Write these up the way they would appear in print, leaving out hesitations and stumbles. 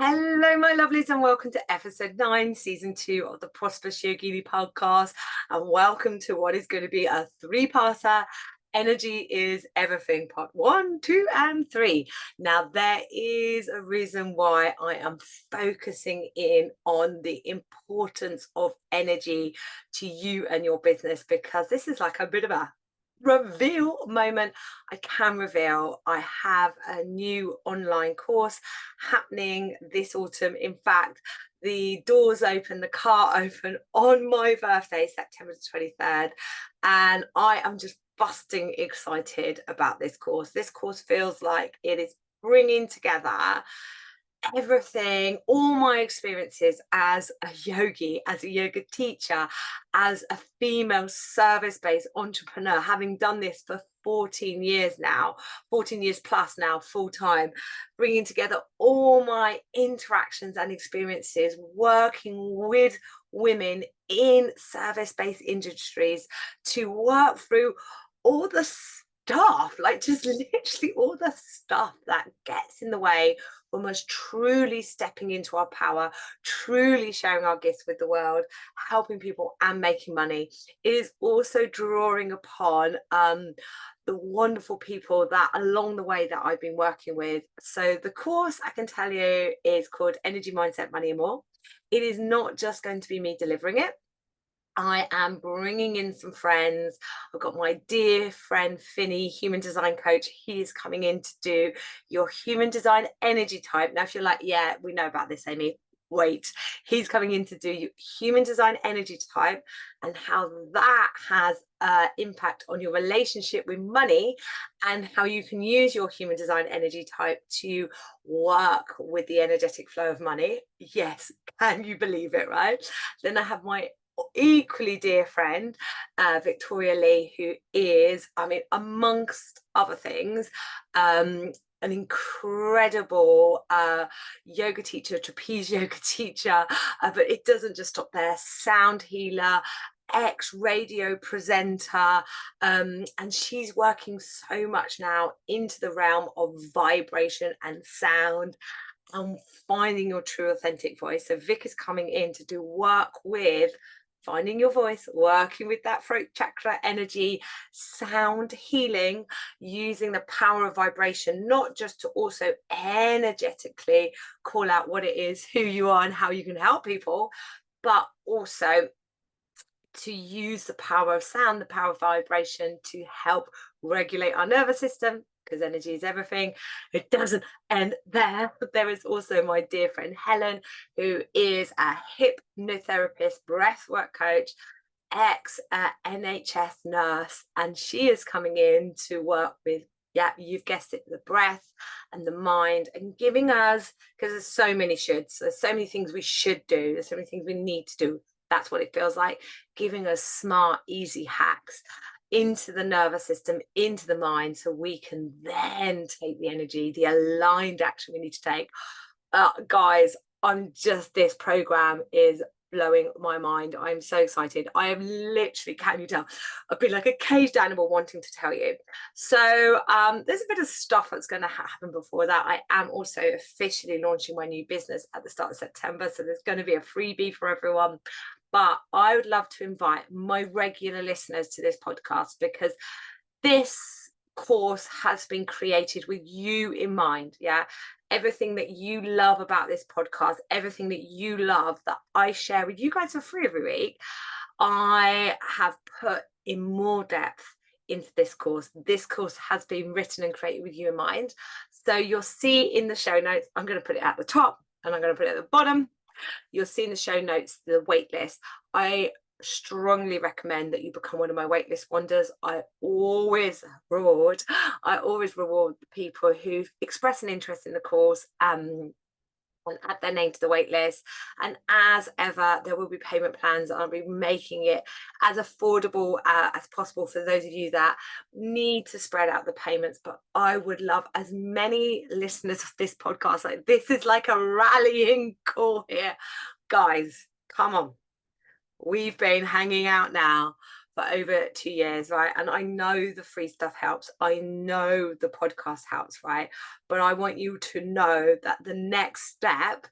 Hello, my lovelies, and welcome to episode 9, season 2 of the Prosperous Yogini podcast. And welcome to what is going to be a three-parter. Energy is everything, part 1, 2, and 3. Now, there is a reason why I am focusing in on the importance of energy to you and your business, because this is like a bit of a reveal moment. I can reveal I have a new online course happening this autumn. In fact, the doors open, the car open on my birthday, September the 23rd, and I am just busting excited about this course. This course feels like it is bringing together everything, all my experiences as a yogi, as a yoga teacher, as a female service-based entrepreneur, having done this for 14 years now, 14 years plus now, full time, bringing together all my interactions and experiences working with women in service-based industries to work through all the stuff, like just literally all the stuff that gets in the way from us truly stepping into our power, truly sharing our gifts with the world, helping people and making money. It is also drawing upon the wonderful people that along the way that I've been working with. So the course, I can tell you, is called Energy, Mindset, Money and More. It is not just going to be me delivering it. I am bringing in some friends. I've got my dear friend Finny, human design coach. He is coming in to do your human design energy type. Now, if you're like, yeah, we know about this, Amy, wait. He's coming in to do your human design energy type and how that has impact on your relationship with money, and how you can use your human design energy type to work with the energetic flow of money. Yes, can you believe it, right? Then I have my equally dear friend, Victoria Lee, who is, I mean, amongst other things, an incredible yoga teacher, trapeze yoga teacher, but it doesn't just stop there. Sound healer, ex-radio presenter, and she's working so much now into the realm of vibration and sound and finding your true authentic voice. So Vic is coming in to do work with finding your voice, working with that throat chakra energy, sound healing, using the power of vibration, not just to also energetically call out what it is, who you are and how you can help people, but also to use the power of sound, the power of vibration to help regulate our nervous system, because energy is everything. It doesn't end there. There is also my dear friend Helen, who is a hypnotherapist, breathwork coach, ex NHS nurse, and she is coming in to work with, yeah, you've guessed it, the breath and the mind, and giving us, because there's so many shoulds, there's so many things we should do, there's so many things we need to do. That's what it feels like, giving us smart, easy hacks into the nervous system, into the mind, so we can then take the energy, the aligned action we need to take. Guys, this program is blowing my mind. I'm so excited. I am literally, can you tell, I've been like a caged animal wanting to tell you. So there's a bit of stuff that's going to happen before that. I am also officially launching my new business at the start of September, so there's going to be a freebie for everyone. But I would love to invite my regular listeners to this podcast, because this course has been created with you in mind. Yeah, everything that you love about this podcast, everything that you love that I share with you guys for free every week, I have put in more depth into this course. This course has been written and created with you in mind. So you'll see in the show notes, I'm going to put it at the top and I'm going to put it at the bottom. You'll see in the show notes the waitlist. I strongly recommend that you become one of my waitlist wonders. I always reward the people who express an interest in the course and add their name to the wait list. And as ever, there will be payment plans. I'll be making it as affordable as possible for those of you that need to spread out the payments. But I would love as many listeners of this podcast. Like, this is like a rallying call here. Guys, come on. We've been hanging out now for over 2 years, right? And I know the free stuff helps. I know the podcast helps, right? But I want you to know that the next step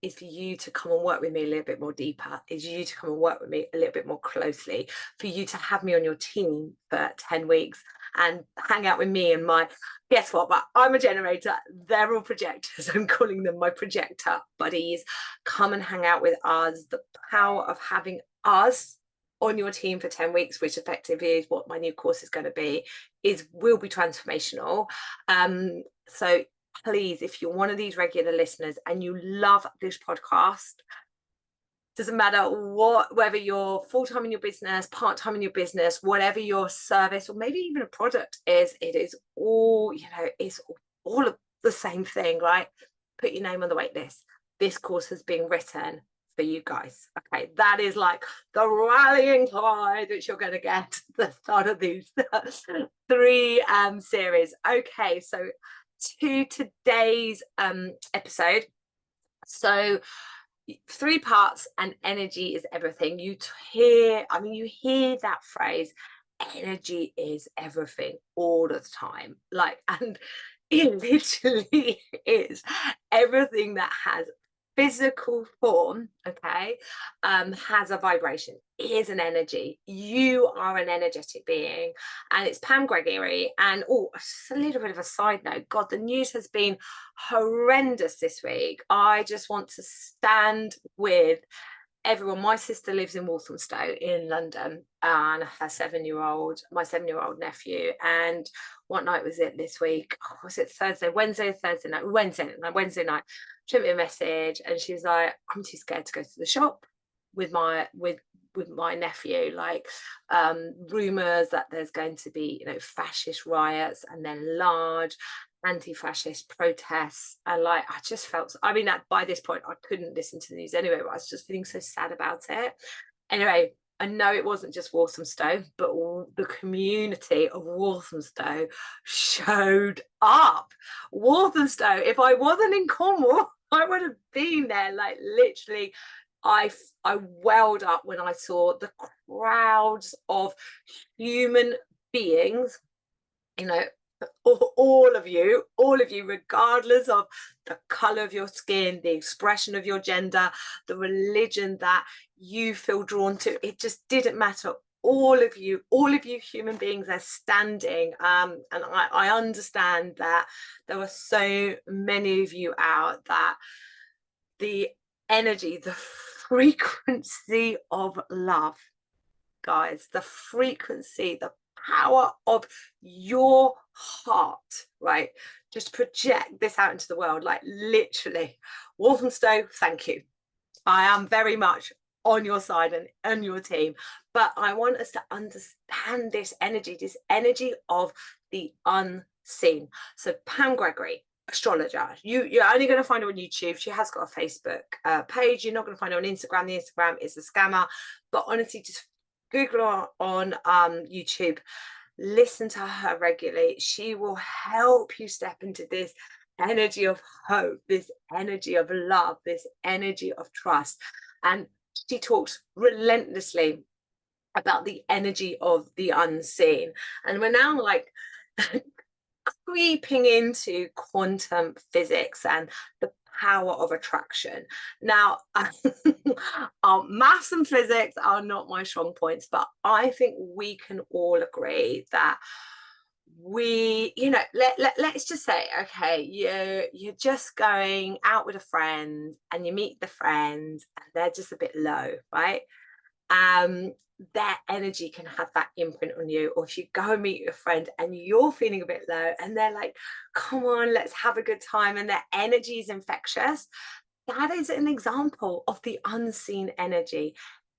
is for you to come and work with me a little bit more deeper, is you to come and work with me a little bit more closely, for you to have me on your team for 10 weeks and hang out with me and my, guess what, but I'm a generator, they're all projectors. I'm calling them my projector buddies. Come and hang out with us. The power of having us on your team for 10 weeks, which effectively is what my new course is going to be, will be transformational. So please, if you're one of these regular listeners and you love this podcast, doesn't matter whether you're full-time in your business, part-time in your business, whatever your service or maybe even a product is, it is all, it's all of the same thing, right? Put your name on the wait list. This course has been written for you guys. Okay, that is like the rallying cry that you're going to get at the start of these 3 series. Okay, so to today's episode. So 3 parts, and energy is everything. You hear that phrase, energy is everything, all the time. Like, and it literally is everything that has physical form, okay, has a vibration, is an energy. You are an energetic being. And it's Pam Gregory. And just a little bit of a side note, God, the news has been horrendous this week. I just want to stand with everyone. My sister lives in Walthamstow in London, and her 7-year-old nephew. And what night was it this week? Was it Wednesday night? She sent me a message and she was like, I'm too scared to go to the shop with my nephew, like rumors that there's going to be fascist riots and then large anti-fascist protests. And like, I just felt, by this point I couldn't listen to the news anyway, but I was just feeling so sad about it. Anyway, I know it wasn't just Walthamstow, but the community of Walthamstow showed up. Walthamstow, if I wasn't in Cornwall, I would have been there. Like, literally, I welled up when I saw the crowds of human beings, all of you, regardless of the color of your skin, the expression of your gender, the religion that you feel drawn to, it just didn't matter. All of you human beings are standing. And I understand that there were so many of you out, that the energy, the frequency of love, guys, the frequency, the power of your heart, right? Just project this out into the world. Like, literally, Walthamstow, thank you. I am very much on your side and on your team, but I want us to understand this energy of the unseen. So Pam Gregory, astrologer, you're only going to find her on YouTube. She has got a Facebook page. You're not going to find her on Instagram. The Instagram is a scammer, but honestly, just Google her on YouTube, listen to her regularly. She will help you step into this energy of hope, this energy of love, this energy of trust. And she talks relentlessly about the energy of the unseen. And we're now like creeping into quantum physics and the power of attraction. Now, maths and physics are not my strong points, but I think we can all agree that let's just say, okay, you're just going out with a friend and you meet the friend and they're just a bit low, right? Their energy can have that imprint on you. Or if you go and meet your friend and you're feeling a bit low and they're like, come on, let's have a good time, and their energy is infectious, that is an example of the unseen energy.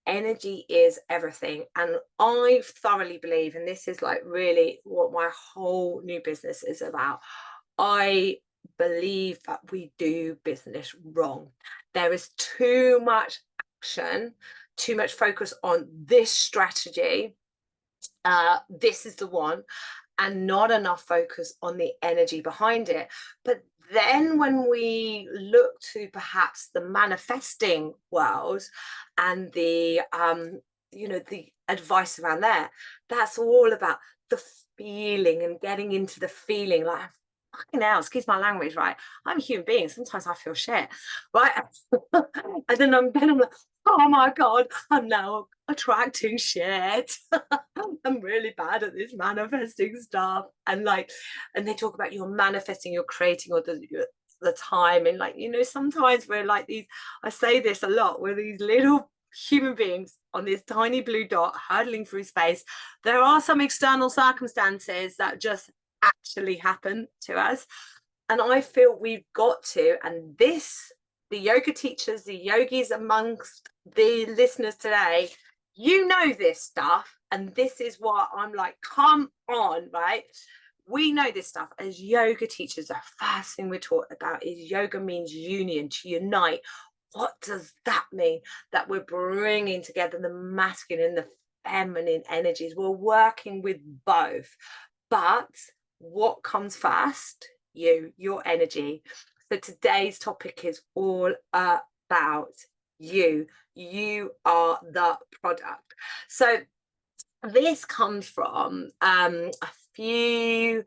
Energy is everything. And I thoroughly believe, and this is like really what my whole new business is about, I believe that we do business wrong. There is too much action, too much focus on this strategy, this is the one, and not enough focus on the energy behind it. But then when we look to perhaps the manifesting world and the the advice around there. That's all about the feeling and getting into the feeling. Like, fucking hell, excuse my language, right? I'm a human being. Sometimes I feel shit, right? And then I'm like, oh my God, I'm now attracting shit. I'm really bad at this manifesting stuff. And they talk about you're manifesting, you're creating, or the time. And sometimes we're like these, I say this a lot, we're these little human beings on this tiny blue dot hurtling through space. There are some external circumstances that just actually happen to us. And I feel we've got to, and the yoga teachers, the yogis amongst the listeners today, this stuff. And this is what I'm like, come on, right? We know this stuff as yoga teachers. The first thing we're taught about is yoga means union, to unite. What does that mean? That we're bringing together the masculine and the feminine energies. We're working with both. But what comes first? Your energy. So today's topic is all about you. You are the product. So this comes from a few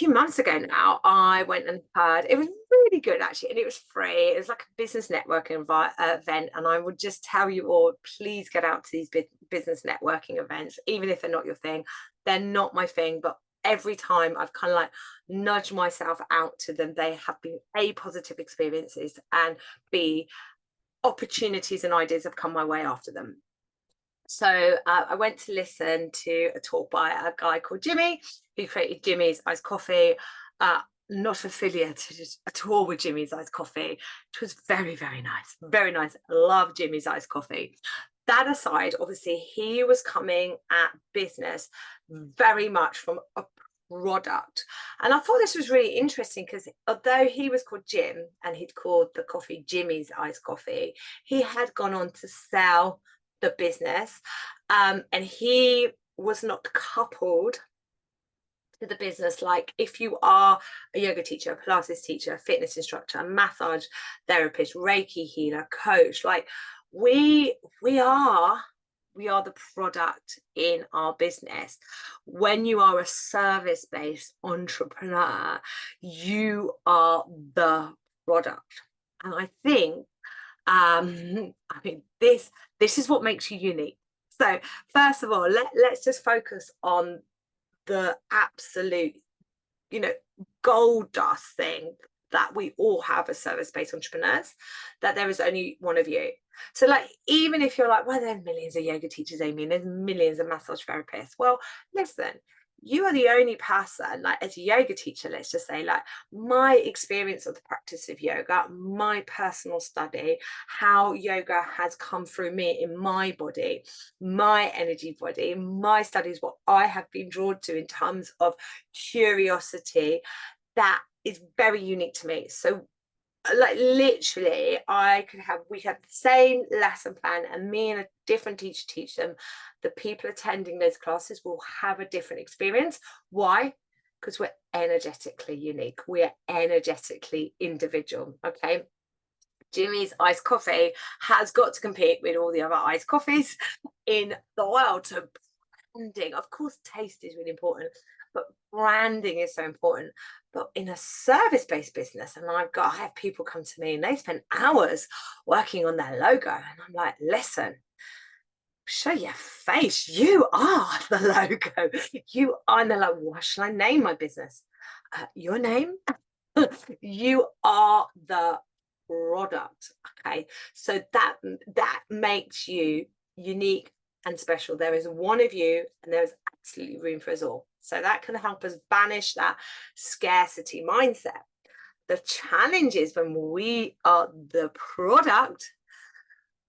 months ago now. I went and heard, it was really good actually, and it was free. It was like a business networking event, and I would just tell you all, please get out to these business networking events, even if they're not your thing. They're not my thing, but every time I've kind of like nudged myself out to them, they have been A, positive experiences, and B, opportunities and ideas have come my way after them. So I went to listen to a talk by a guy called Jimmy, who created Jimmy's Iced Coffee. Not affiliated at all with Jimmy's Iced Coffee. It was very, very nice. Very nice. Love Jimmy's Iced Coffee. That aside, obviously, he was coming at business very much from a product. And I thought this was really interesting because although he was called Jim and he'd called the coffee Jimmy's Iced Coffee, he had gone on to sell the business, and he was not coupled to the business. Like if you are a yoga teacher, a Pilates teacher, a fitness instructor, a massage therapist, Reiki healer, coach, like we are the product in our business. When you are a service-based entrepreneur, you are the product. And I think this is what makes you unique. So first of all, let's just focus on the absolute, gold dust thing that we all have as service-based entrepreneurs, that there is only one of you. So like, even if you're like, well, there are millions of yoga teachers, Amy, and there's millions of massage therapists. Well, listen, you are the only person, like as a yoga teacher, let's just say, like my experience of the practice of yoga, my personal study, how yoga has come through me in my body, my energy body, my studies, what I have been drawn to in terms of curiosity, that is very unique to me. So like literally we have the same lesson plan, and me and a different teacher teach them. The people attending those classes will have a different experience. Why? Because we're energetically unique, we're energetically individual. Okay, Jimmy's Iced Coffee has got to compete with all the other iced coffees in the world. So branding, of course, taste is really important, but branding is so important. But in a service-based business, and I have people come to me and they spend hours working on their logo, and I'm like, listen, show your face, you are the logo, you are. And they're like, what shall I name my business? Your name. You are the product. Okay, so that makes you unique and special. There is one of you, and there's absolutely room for us all. So that can help us banish that scarcity mindset. The challenge is when we are the product,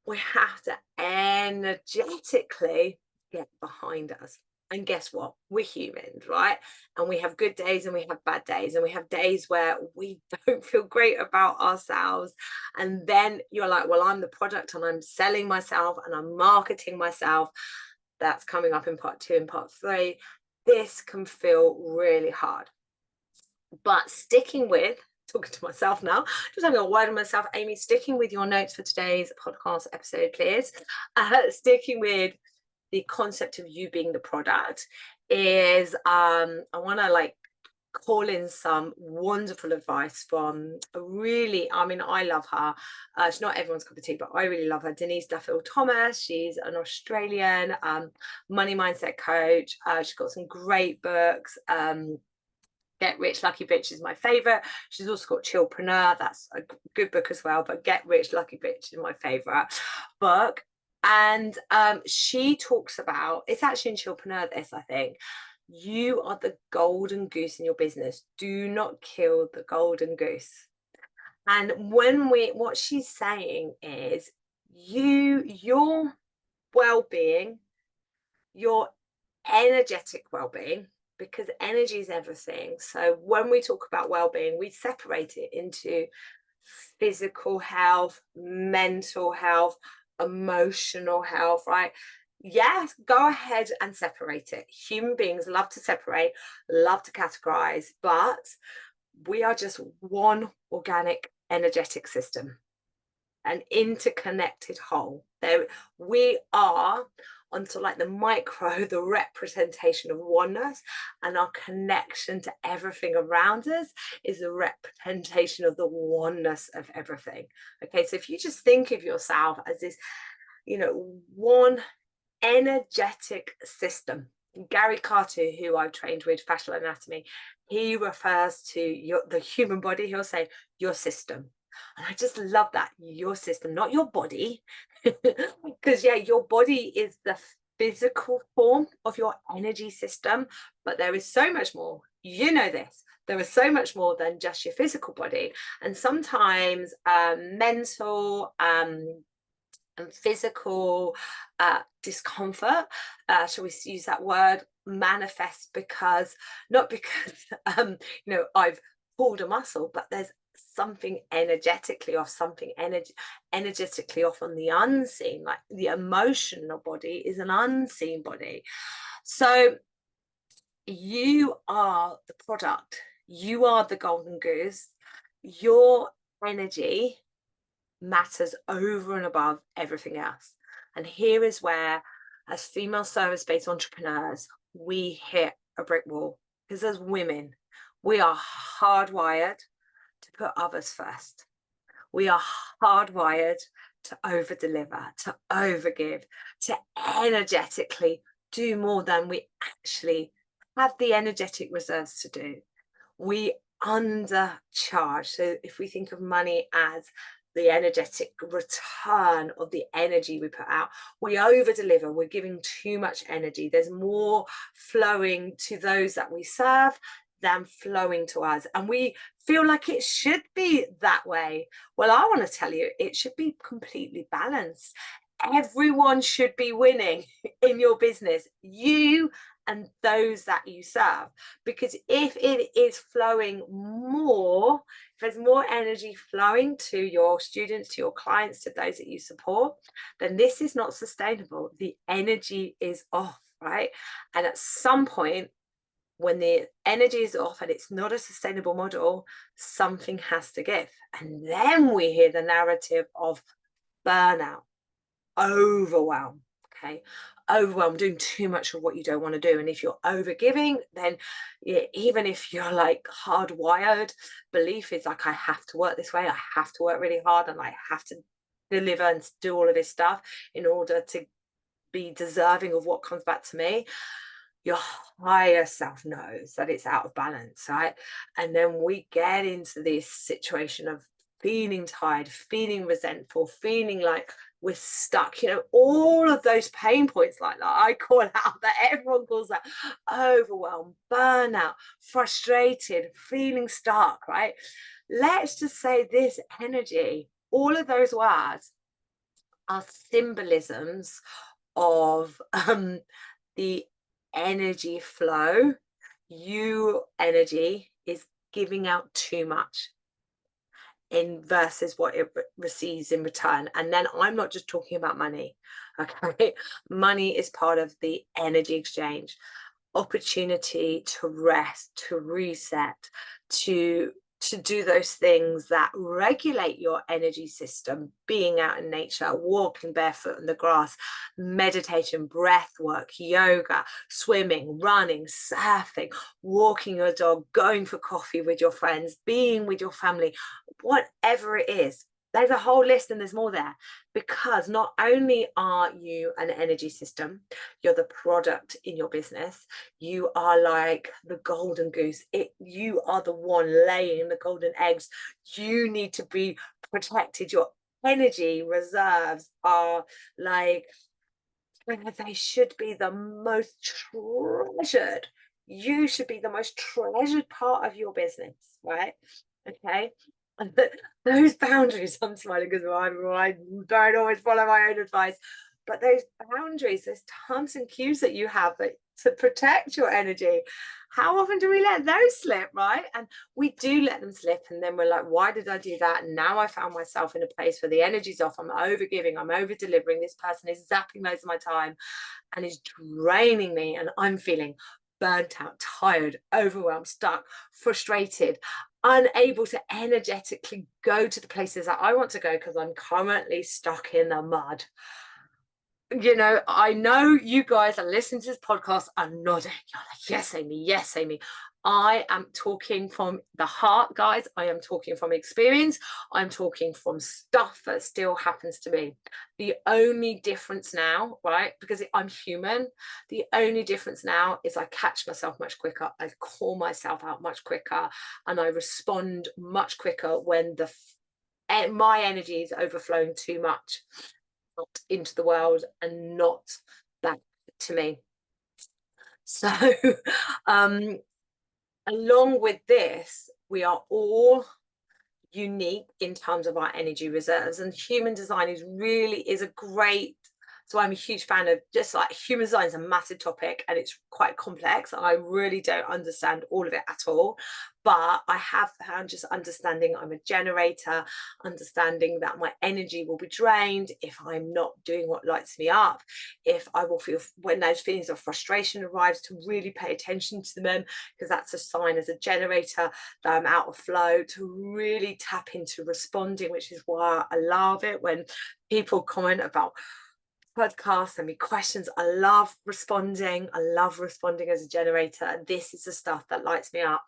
we have to energetically get behind us. And guess what? We're humans, right? And we have good days and we have bad days. And we have days where we don't feel great about ourselves. And then you're like, well, I'm the product and I'm selling myself and I'm marketing myself. That's coming up in part 2 and part 3. This can feel really hard. But sticking with talking to myself now, just having a word with myself. Amy, sticking with your notes for today's podcast episode, please. Sticking with the concept of you being the product is I want to like call in some wonderful advice from I love her. She's not everyone's cup of tea, but I really love her. Denise Duffield Thomas. She's an Australian money mindset coach. She's got some great books. Get Rich Lucky Bitch is my favorite. She's also got Chillpreneur. That's a good book as well, but Get Rich Lucky Bitch is my favorite book. And she talks about, it's actually in Chillpreneur, this, I think, you are the golden goose in your business. Do not kill the golden goose. And what she's saying is your well-being, your energetic well-being, because energy is everything. So when we talk about well-being, we separate it into physical health, mental health, emotional health, right? Yes, go ahead and separate it. Human beings love to separate, love to categorize, but we are just one organic energetic system, an interconnected whole. There we are, onto like the micro, the representation of oneness, and our connection to everything around us is a representation of the oneness of everything. Okay, so if you just think of yourself as this, one energetic system. Gary Carter, who I've trained with fascial anatomy, he refers to the human body. He'll say your system. And I just love that, your system, not your body. Because your body is the physical form of your energy system, but there is so much more. You know this. There is so much more than just your physical body. And sometimes mental and physical discomfort, shall we use that word, manifest not because I've pulled a muscle, but there's something energetically off, energetically off on the unseen. Like the emotional body is an unseen body. So you are the product, you are the golden goose. Your energy matters over and above everything else. And here is where, as female service-based entrepreneurs, we hit a brick wall, because as women, we are hardwired to put others first. We are hardwired to over-deliver, to overgive, to energetically do more than we actually have the energetic reserves to do. We undercharge. So if we think of money as the energetic return of the energy we put out, we over deliver. We're giving too much energy. There's more flowing to those that we serve than flowing to us, and we feel like it should be that way. Well, I want to tell you, it should be completely balanced. Everyone should be winning in your business, you and those that you serve. Because if it is flowing more, if there's more energy flowing to your students, to your clients, to those that you support, then this is not sustainable. The energy is off, right? And at some point, when the energy is off and it's not a sustainable model, something has to give. And then we hear the narrative of burnout, overwhelm. Okay, overwhelmed, doing too much of what you don't want to do. And if you're overgiving, then even if you're like hardwired, belief is like, I have to work this way, I have to work really hard, and I have to deliver and do all of this stuff in order to be deserving of what comes back to me. Your higher self knows that it's out of balance, right? And then we get into this situation of feeling tired, feeling resentful, feeling like we're stuck, all of those pain points like that I call out, that everyone calls out: overwhelmed, burnout, frustrated, feeling stuck, right? Let's just say this energy, all of those words are symbolisms of the energy flow. Your energy is giving out too much in versus what it receives in return. And then I'm not just talking about money, okay? Money is part of the energy exchange. Opportunity to rest, to reset, to to do those things that regulate your energy system, being out in nature, walking barefoot in the grass, meditation, breath work, yoga, swimming, running, surfing, walking your dog, going for coffee with your friends, being with your family, whatever it is. There's a whole list and there's more there, because not only are you an energy system, you're the product in your business. You are like the golden goose. You are the one laying the golden eggs. You need to be protected. Your energy reserves are like, they should be the most treasured. You should be the most treasured part of your business, right? Okay. And those boundaries, I'm smiling because I don't always follow my own advice, but those boundaries, those times and cues that you have to protect your energy, how often do we let those slip, right? And we do let them slip, and then we're like, why did I do that? And now I found myself in a place where the energy's off, I'm over giving, I'm over delivering, this person is zapping loads of my time and is draining me, and I'm feeling burnt out, tired, overwhelmed, stuck, frustrated, unable to energetically go to the places that I want to go because I'm currently stuck in the mud. You know, I know you guys are listening to this podcast are nodding. You're like, yes, Amy, yes, Amy. I am talking from the heart, guys. I am talking from experience. I'm talking from stuff that still happens to me. The only difference now, right, because I'm human, the only difference now is I catch myself much quicker. I call myself out much quicker, and I respond much quicker when my energy is overflowing too much into the world and not back to me. So along with this, we are all unique in terms of our energy reserves, and human design is a great, so I'm a huge fan of, just like, human design is a massive topic and it's quite complex. I really don't understand all of it at all, but I have found just understanding I'm a generator, understanding that my energy will be drained if I'm not doing what lights me up, if I will feel, when those feelings of frustration arrives, to really pay attention to them, because that's a sign as a generator that I'm out of flow, to really tap into responding, which is why I love it when people comment about podcasts and me questions. I love responding. I love responding as a generator. This is the stuff that lights me up.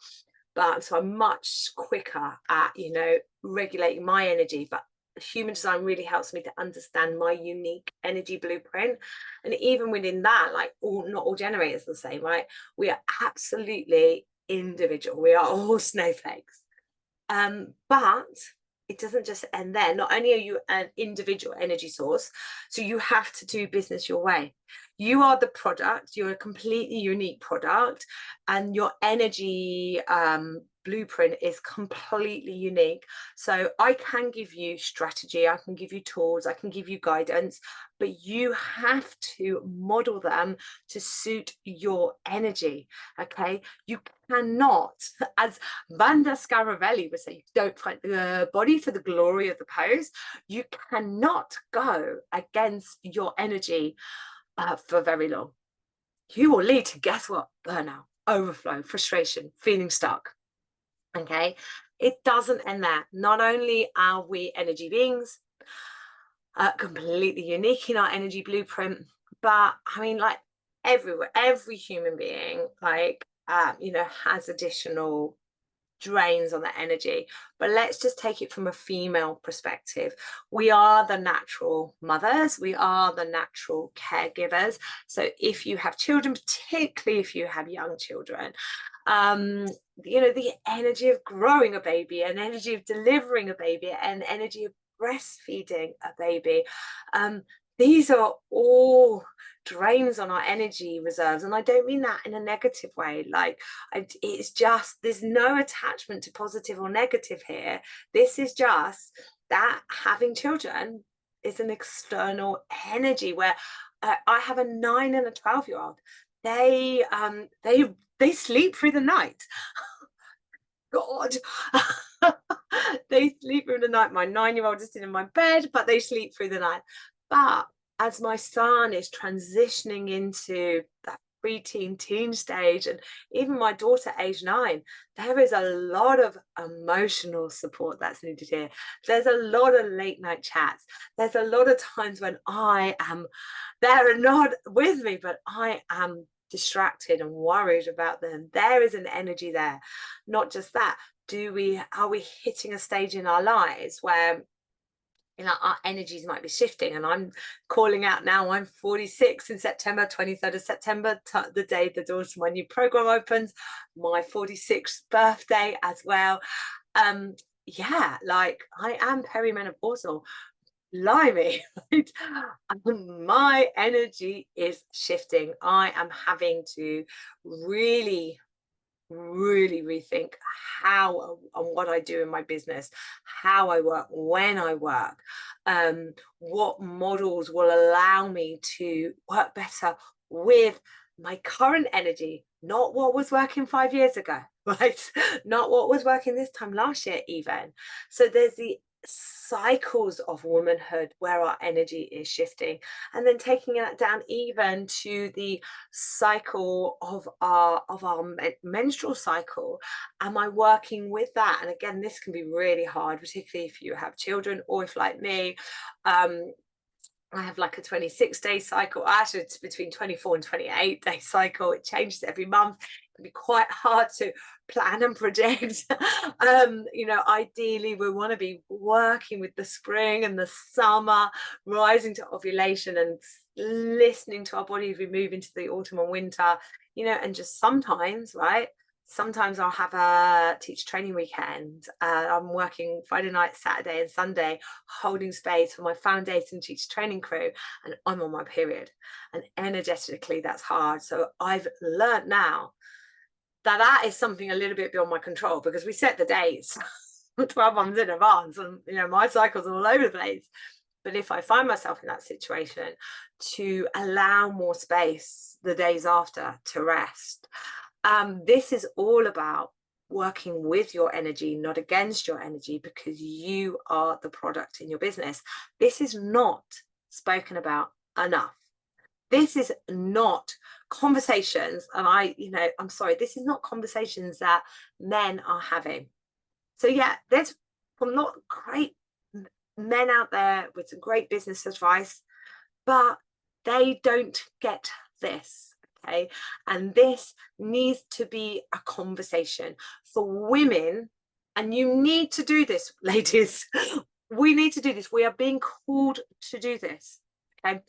But so I'm much quicker at, you know, regulating my energy. But human design really helps me to understand my unique energy blueprint. And even within that, like, not all generators are the same, right? We are absolutely individual. We are all snowflakes. But it doesn't just end there. Not only are you an individual energy source, so you have to do business your way. You are the product, you're a completely unique product, and your energy blueprint is completely unique. So I can give you strategy, I can give you tools, I can give you guidance, but you have to model them to suit your energy. Okay, you cannot, as Vanda Scaravelli would say, don't fight the body for the glory of the pose. You cannot go against your energy for very long. You will lead to, guess what? Burnout, overflow, frustration, feeling stuck. Okay, it doesn't end there. Not only are we energy beings, completely unique in our energy blueprint, but I mean, like, everywhere, every human being, like, you know, has additional drains on the energy. But let's just take it from a female perspective. We are the natural mothers, we are the natural caregivers. So if you have children, particularly if you have young children, you know, the energy of growing a baby, and energy of delivering a baby, and energy of breastfeeding a baby, these are all drains on our energy reserves. And I don't mean that in a negative way. Like, it's just, there's no attachment to positive or negative here. This is just that having children is an external energy, where I have a 9 and a 12-year-old. They sleep through the night. God. They sleep through the night. My 9-year-old is sitting in my bed, but they sleep through the night. But as my son is transitioning into that preteen, teen stage, and even my daughter, age 9, there is a lot of emotional support that's needed here. There's a lot of late night chats. There's a lot of times when I am there and not with me, but I am distracted and worried about them. There is an energy there. Not just that, are we hitting a stage in our lives where our energies might be shifting? And I'm calling out now, I'm 46 in September, 23rd of September, the day the doors to my new program opens, my 46th birthday as well. Yeah, like I am perimenopausal. Blimey, right? My energy is shifting. I am having to really rethink how and what I do in my business, how I work, when I work, what models will allow me to work better with my current energy, not what was working 5 years ago, right? Not what was working this time last year, even. So there's the cycles of womanhood where our energy is shifting, and then taking that down even to the cycle of our menstrual cycle. Am I working with that? And again, this can be really hard, particularly if you have children, or if, like me, I have like a 26-day cycle. Actually, it's between 24 and 28-day cycle. It changes every month. It can be quite hard to plan and predict. Ideally, we want to be working with the spring and the summer, rising to ovulation and listening to our body as we move into the autumn and winter, and just sometimes, right? Sometimes I'll have a teacher training weekend. I'm working Friday night, Saturday and Sunday, holding space for my foundation teacher training crew, and I'm on my period. And energetically, that's hard. So I've learned now that is something a little bit beyond my control, because we set the dates 12 months in advance, and my cycles are all over the place. But if I find myself in that situation, to allow more space the days after to rest. This is all about working with your energy, not against your energy, because you are the product in your business. This is not spoken about enough. This is not conversations, and I'm sorry, this is not conversations that men are having. So yeah, there's some not great men out there with some great business advice, but they don't get this. Okay. And this needs to be a conversation for women. And you need to do this, ladies. We need to do this. We are being called to do this. Okay.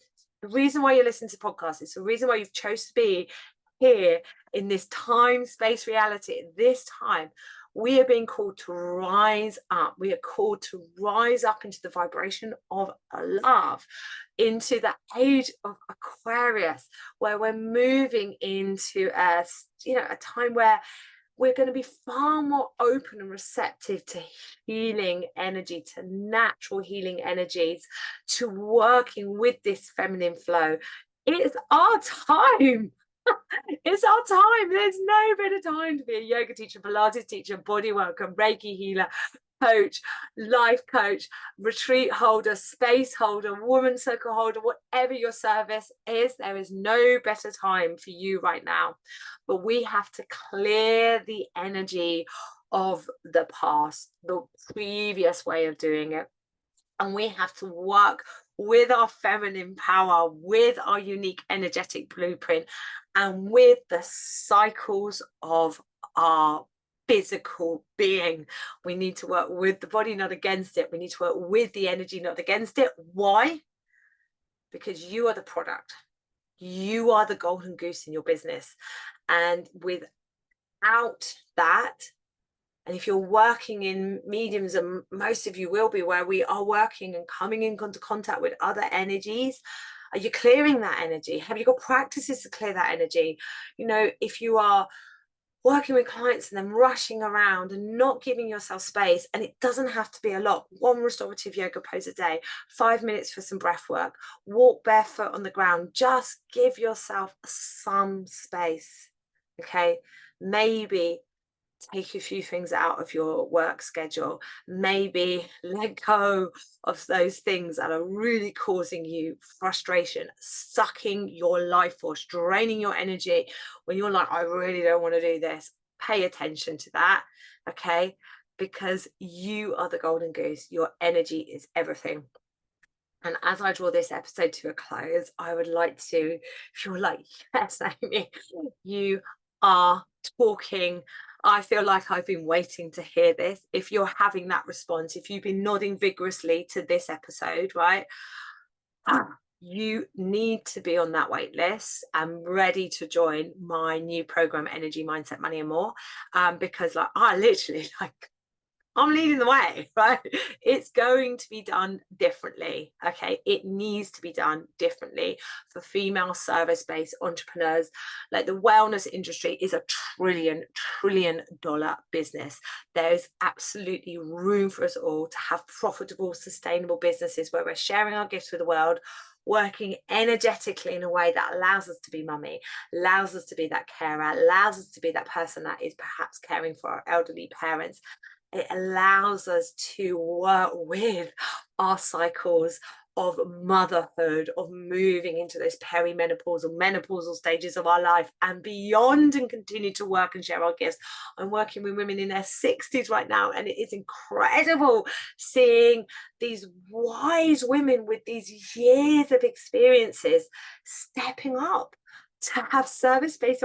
The reason why you listen to podcasts is the reason why you've chosen to be here in this time, space, reality, at this time. We are being called to rise up. We are called to rise up into the vibration of love, into the age of Aquarius, where we're moving into a time where we're going to be far more open and receptive to healing energy, to natural healing energies, to working with this feminine flow. It's our time. It's our time. There's no better time to be a yoga teacher, Pilates teacher, body worker, Reiki healer, coach, life coach, retreat holder, space holder, woman circle holder, whatever your service is. There is no better time for you right now. But we have to clear the energy of the past, the previous way of doing it. And we have to work with our feminine power, with our unique energetic blueprint, and with the cycles of our physical being. We need to work with the body, not against it. We need to work with the energy, not against it. Why? Because you are the product. You are the golden goose in your business. And without that, and if you're working in mediums, and most of you will be, where we are working and coming into contact with other energies, are you clearing that energy? Have you got practices to clear that energy? If you are working with clients and then rushing around and not giving yourself space, and it doesn't have to be a lot, one restorative yoga pose a day, 5 minutes for some breath work, walk barefoot on the ground, just give yourself some space. Okay, maybe take a few things out of your work schedule, maybe let go of those things that are really causing you frustration, sucking your life force, draining your energy. When you're like, I really don't want to do this, pay attention to that, okay? Because you are the golden goose. Your energy is everything. And as I draw this episode to a close, I would like to, if you're like, yes, Amy, you are talking. I feel like I've been waiting to hear this. If you're having that response, if you've been nodding vigorously to this episode, right? You need to be on that wait list and ready to join my new program, Energy, Mindset, Money and More. Because like I literally like I'm leading the way, right? It's going to be done differently. Okay. It needs to be done differently for female service-based entrepreneurs. Like the wellness industry is a trillion dollar business. There's absolutely room for us all to have profitable, sustainable businesses where we're sharing our gifts with the world, working energetically in a way that allows us to be mummy, allows us to be that carer, allows us to be that person that is perhaps caring for our elderly parents. It allows us to work with our cycles of motherhood, of moving into those perimenopausal, menopausal stages of our life and beyond, and continue to work and share our gifts. I'm working with women in their 60s right now, and it is incredible seeing these wise women with these years of experiences stepping up to have service-based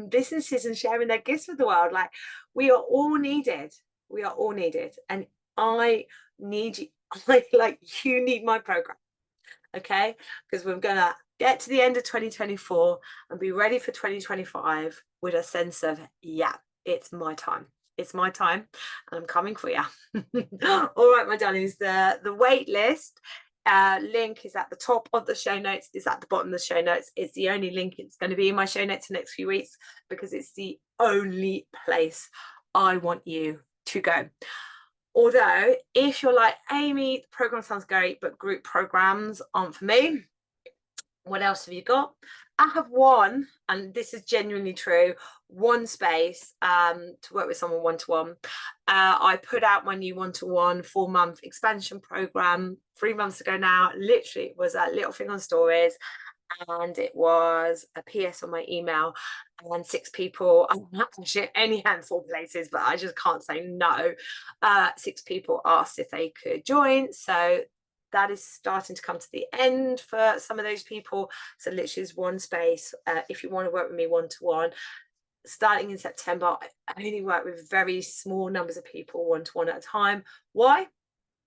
businesses and sharing their gifts with the world. Like we are all needed. We are all needed, and I need you. You need my program, okay? Because we're gonna get to the end of 2024 and be ready for 2025 with a sense of, yeah, it's my time. It's my time, and I'm coming for you. All right, my darlings. The wait list link is at the top of the show notes. Is at the bottom of the show notes. It's the only link. It's going to be in my show notes the next few weeks because it's the only place I want you to go. Although if you're like, Amy, the program sounds great, but group programs aren't for me, what else have you got? I have one, and this is genuinely true, one space to work with someone one-to-one. I put out my new one-to-one 4-month expansion program 3 months ago now. Literally, it was a little thing on stories, and it was a PS on my email, and 6 people, I'm not actually any handful places, but I just can't say no. 6 people asked if they could join. So that is starting to come to the end for some of those people. So literally is one space. If you want to work with me one-to-one, starting in September, I only work with very small numbers of people one-to-one at a time. Why?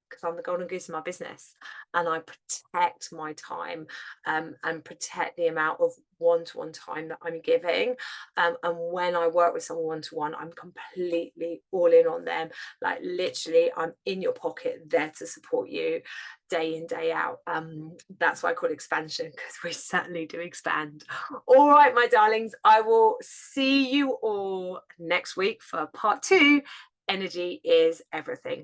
Because I'm the golden goose in my business, and I protect my time and protect the amount of one-to-one time that I'm giving. And when I work with someone one-to-one, I'm completely all in on them. Like literally, I'm in your pocket, there to support you day in, day out. That's why I call it expansion, because we certainly do expand. All right, my darlings, I will see you all next week for part 2. Energy is everything.